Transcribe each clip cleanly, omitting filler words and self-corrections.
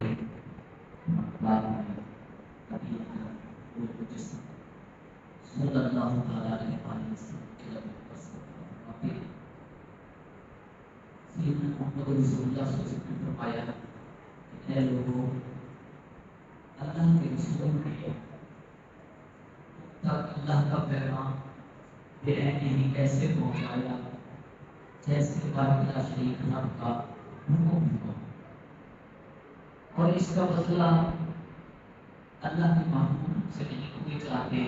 بعد میں کبھی وہ جس صلی اللہ تعالیٰ علیہ وسلم کے لبے سیدنا محمد رسول اللہ صلی اللہ علیہ وسلم نے فرمایا کہ اے لوگوں، اللہ کے رسول نے تک اللہ کا پیغام بے عینی ایسے پہنچایا جیسے بارک شریف رب کا حکم ہوا، اور اس کا بدلہ اللہ کے محبوب سے نہیں ہوئے چاہتے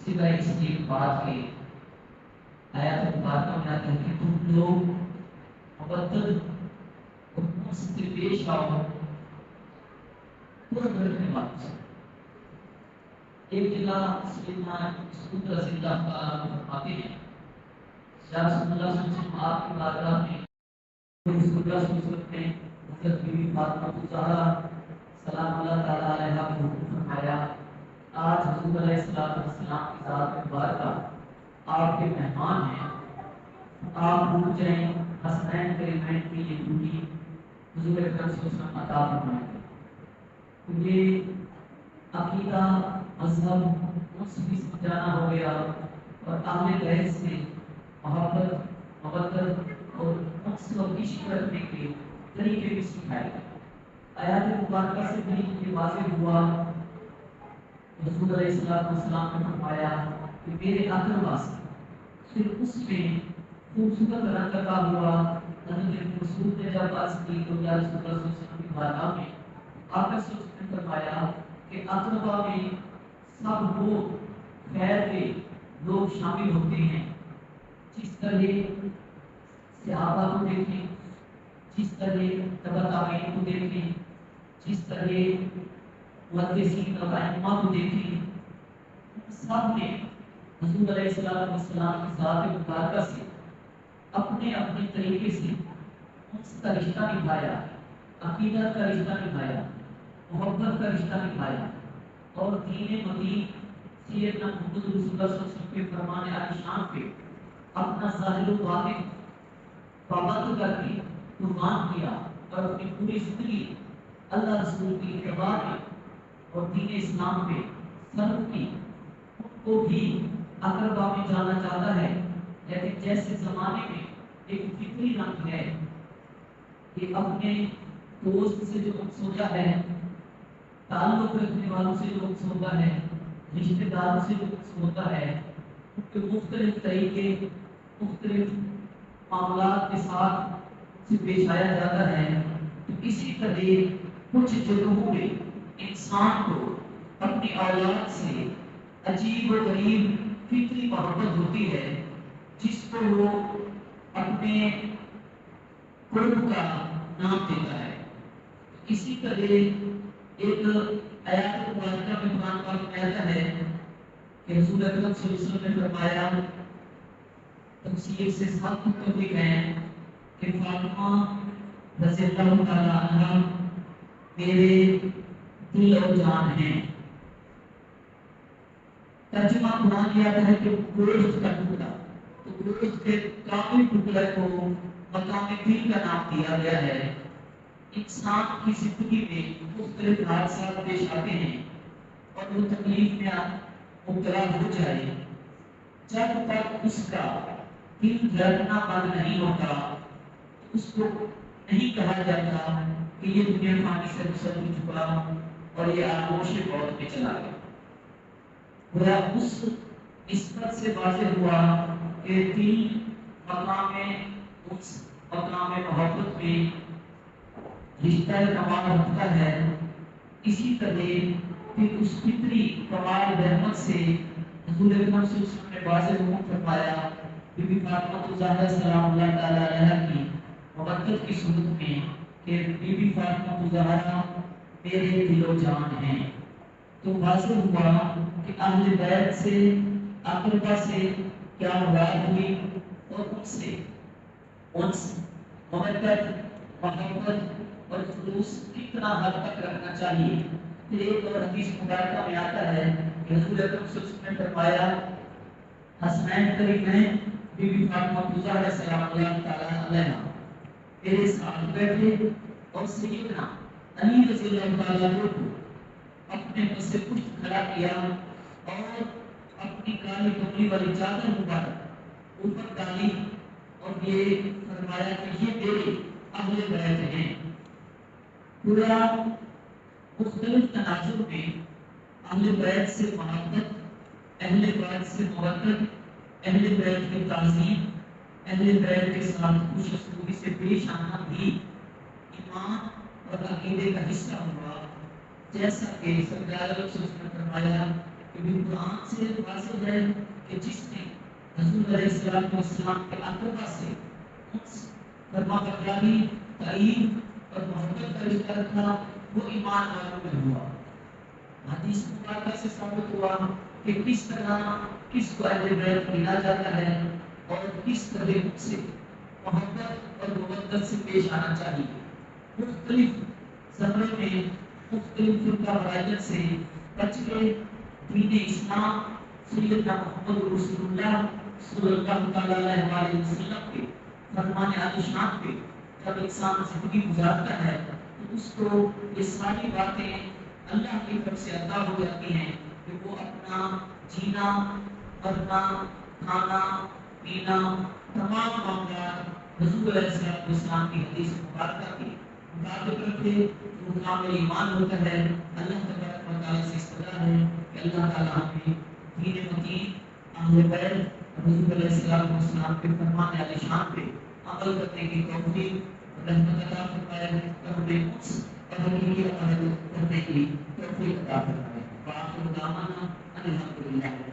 سوائے اس کی بات کے آیات مبارکہ میں آتا ہے کہ تم لوگ مبدل حکموں سے پیش آؤ پورا کرنے والوں سے۔ ایک جگہ سیدنا مسعود رضی اللہ تعالیٰ عنہ فرماتے ہیں یا رسول اللہ صلی اللہ علیہ وسلم، آپ کی بارگاہ میں رسول اللہ صلی اللہ علیہ وسلم نے حضرت بی بی فاطمہ زہرا سلام اللہ تعالیٰ علیہا کو حکم فرمایا، آج حضور علیہ السلام کی ذات مبارکہ آپ کے مہمان ہیں، آپ بھول جائیں حسنین کریمین کی یہ ڈیوٹی حضور اکرم صلی اللہ علیہ وسلم عطا فرمائیں۔ یہ عقیدہ مذہب ان سے بھی سمجھانا ہو گیا اور اہل بیت سے محبت مودت اور انس و عشق کرنے کے طریقے بھی سکھائے گئے۔ آیات مبارکہ سے بھی یہ واضح ہوا، رسول علیہ السلام نے فرمایا کہ میرے اقربا سے پھر اس میں خوبصورت رنگ کا ہوا۔ حضرت رسول نے جب عرض کی تو یا رسول اللہ صلی اللہ علیہ وسلم کی بارگاہ میں آقا صلی اللہ علیہ وسلم نے فرمایا کہ اقربا میں سب وہ خیر کے لوگ شامل ہوتے ہیں، جس طرح صحابہ کو دیکھیں، جس طرح تبع تابعین کو دیکھیں، جس طرح محدثین اور ائمہ کو دیکھیں، سب نے حضور علیہ السلام کی ذات مبارکہ سے اپنے اپنے طریقے سے اس کا رشتہ نبھایا، عقیدت کا رشتہ نبھایا، محبت کا رشتہ نبھایا، اور دین مدین سیدنا محمد رسول اللہ صلی اللہ علیہ وسلم کے فرمان عالی شان پہ اپنا ظاہر و باطن پابند کر کے قربان کیا، اور اپنی پوری زندگی اللہ رسول کی اتباع میں اور دین اسلام پہ صرف کی۔ ان کو بھی اقربا میں جانا چاہتا ہے، لیکن جیسے زمانے میں ایک فطری رنگ ہے کہ اپنے دوست سے جو انس ہوتا ہے، تعلق رکھنے والوں سے جو انس ہوتا ہے، رشتے داروں سے جو انس ہوتا ہے، ان کے مختلف طریقے مختلف معاملات کے ساتھ سے پیش آیا جاتا ہے۔ تو اسی طرح کچھ جگہوں میں انسان کو اپنی اولاد سے عجیب و غریب فطری محبت ہوتی ہے، جس کو وہ اپنے قرب کا نام دیتا ہے۔ اسی طرح ایک آیات مبارکہ میں قرآن پاک میں آتا ہے کہ رسول اکرم صلی اللہ علیہ وسلم نے فرمایا، تفسیر سے ساتھ متفق ہیں کہ فاطمہ رضی اللہ تعالیٰ عنہ میرے دل اور جان ہیں۔ ترجمہ قرآن یہ آتا ہے کہ گوشت کا ٹکڑا، تو گوشت کے کامل ٹکڑے کو مقام دل کا نام دیا گیا ہے۔ انسان کی زندگی میں مختلف حادثات پیش آتے ہیں اور وہ تکلیف میں مبتلا ہو جائے، جب تک اس کا دل دھڑکنا بند نہیں ہوتا اس کو نہیں کہا جاتا کہ یہ دنیا فانی سے رخصت ہو چکا اور یہ آغوش موت میں چلا گیا۔ گویا اس نسبت سے واضح ہوا کہ دل مقام اس مقام محبت میں رشتہ کمال رکھتا ہے۔ اسی طرح پھر اس فطری کمال رحمت سے حضور اکرم صلی اللہ علیہ وسلم نے واضح حکم فرمایا، بی بی فاطمہ زہرا سلام اللہ تعالیٰ علیہا کی مودت کی صورت میں کہ بی بی فاطمہ زہرا میرے دل و جان ہیں۔ تو واضح ہوا کہ اہل بیت سے اقربا سے کیا مراد ہوئی، اور ان سے انس محبت محبت اور خلوص کتنا حد تک رکھنا چاہیے۔ پھر ایک اور حدیث مبارکہ میں آتا ہے کہ رسول اکرم صلی اللہ علیہ وسلم نے فرمایا، حسنین کریمین بی بی فاطمہ زہرا سلام اللہ تعالیٰ علیہا میرے ساتھ بیٹھے اور سیدنا علی رضی اللہ تعالیٰ عنہ کو اپنے پس پشت کھڑا کیا اور اپنی کالی کملی والی چادر مبارک اوپر ڈالی اور یہ فرمایا کہ یہ میرے اہل بیت ہیں۔ پورا مختلف تناظر میں اہل بیت سے محبت، اہل بیت سے مودت، اہل بیت کی تعظیم، اہل بیت کے ساتھ خوش اسلوبی سے پیش آنا بھی ایمان اور عقیدے کا حصہ ہوا، جیسا کہ سرکار نے فرمایا کہ بھی قرآن سے واضح ہے کہ جس نے حضور علیہ السلام کے اقربا سے فرما برداری، تعین اور محبت کا رشتہ رکھا، وہ ایمان والوں میں ہوا۔ حدیث مبارکہ سے ثابت ہوا کہ کس طرح کس کو اہل بیت ملا جاتا ہے اور کس طرح سے محبت اور مودت سے پیش آنا چاہیے۔ مختلف زمرے میں مختلف فرقہ واریت سے بچ کے دین اسلام سیدنا محمد رسول اللہ صلی اللہ تعالی علیہ وسلم کے فرمان عالی شان پہ جب انسان زندگی گزارتا ہے تو اس کو یہ ساری باتیں اللہ کی طرف سے عطا ہو جاتی ہیں کہ وہ اپنا جینا، مرنا، کھانا، پینا، تمام معاملات حضور علیہ السلام کی حدیث مبارکہ کے مطابق رکھے۔ وہ کامل ایمان ہوتا ہے۔ اللہ تبارک و تعالیٰ سے استغفار ہے کہ اللہ تعالیٰ ہمیں دین متین، اہل بیت، حضور علیہ السلام کے فرمان عالی شان پہ عمل کرنے کی توفیق رحمت عطا فرمائے اور ہمیں اس اور حقیقی عمل کرنے کی توفیق عطا فرمائے۔ وآخر دعوانا ان الحمد للہ۔